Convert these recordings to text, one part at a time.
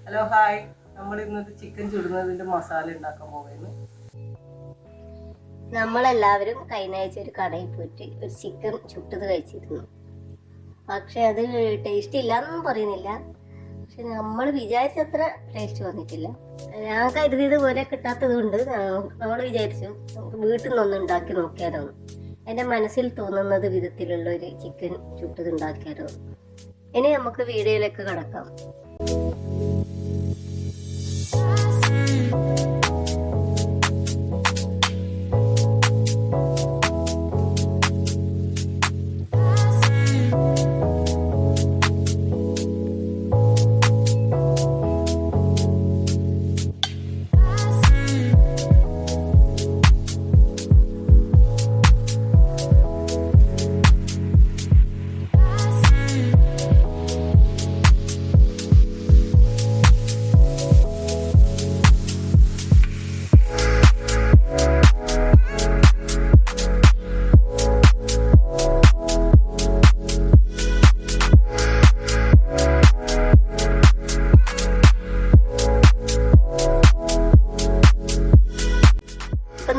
Hello hi, നമ്മൾ ഇന്നത്തെ chicken ചുടുന്നതിന്റെ masala ഉണ്ടാക്കാൻ പോകുന്നു. നമ്മളെല്ലാവരും കഴിഞ്ഞ ഒരു കടയിൽ പോയിട്ട് ഒരു ചിക്കൻ ചുട്ടത് കഴിച്ചിരുന്നു. പക്ഷെ അത് ടേസ്റ്റ് ഇല്ലാന്നൊന്നും പറയുന്നില്ല. പക്ഷെ നമ്മൾ വിചാരിച്ചത്ര ടേസ്റ്റ് വന്നിട്ടില്ല. ഞാൻ കരുതിയത് പോലെ കിട്ടാത്തത് കൊണ്ട് നമ്മൾ വിചാരിച്ചു നമുക്ക് വീട്ടിൽ നിന്നൊന്ന് ഉണ്ടാക്കി നോക്കിയാലോ. എൻ്റെ മനസ്സിൽ തോന്നുന്നത് വിധത്തിലുള്ള ഒരു ചിക്കൻ ചുട്ടത് ഉണ്ടാക്കിയാലോ. ഇനി നമുക്ക് വീഡിയോയിലേക്ക് കടക്കാം.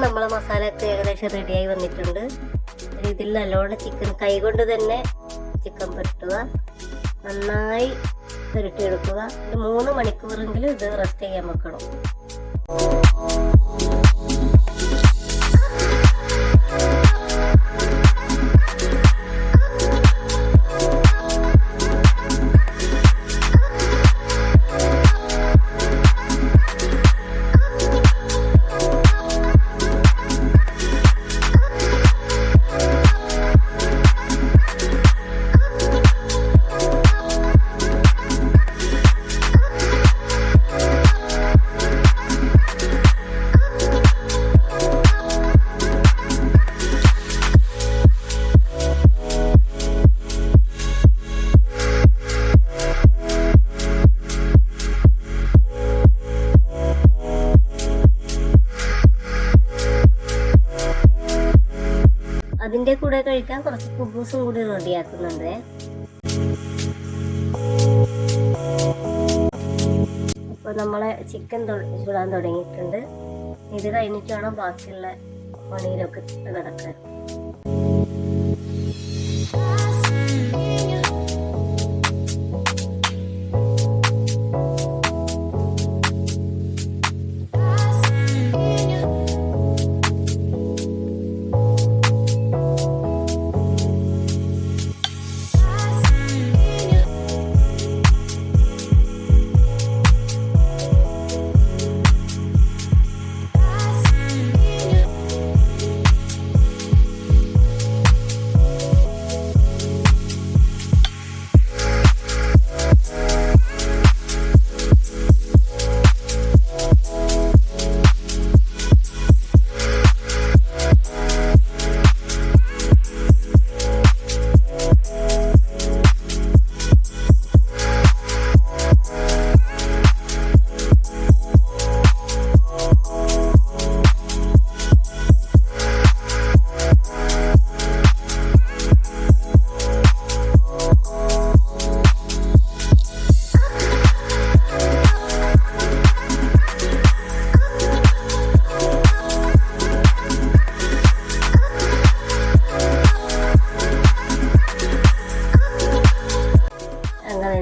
നമ്മളെ മസാലയൊക്കെ ഏകദേശം റെഡിയായി വന്നിട്ടുണ്ട്. ഇതിൽ നല്ലോണം ചിക്കൻ കൈകൊണ്ട് തന്നെ ചിക്കൻ പുരട്ടുക, നന്നായി പുരട്ടിയെടുക്കുക. 3 മണിക്കൂറെങ്കിലും ഇത് റെസ്റ്റ് ചെയ്യാൻ വെക്കണം. അതിൻ്റെ കൂടെ കഴിക്കാൻ കുറച്ച് കുബൂസും കൂടി റെഡിയാക്കുന്നുണ്ട്. അപ്പോൾ നമ്മളെ ചിക്കൻ ചുടാൻ തുടങ്ങിയിട്ടുണ്ട്. ഇത് കഴിഞ്ഞിട്ട് വേണം ബാക്കിയുള്ള പണിയിലൊക്കെ കിടക്കാൻ.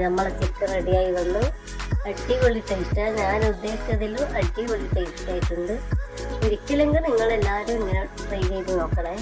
നമ്മളെ ചിക്കൻ റെഡിയായി വന്നു. അടിപൊളി ടേസ്റ്റാണ്. ഞാൻ ഉദ്ദേശിച്ചതിലും അടിപൊളി ടേസ്റ്റ് ആയിട്ടുണ്ട്. ഒരിക്കലെങ്കിലും നിങ്ങളെല്ലാവരും ഇങ്ങനെ ട്രൈ ചെയ്ത് നോക്കണേ.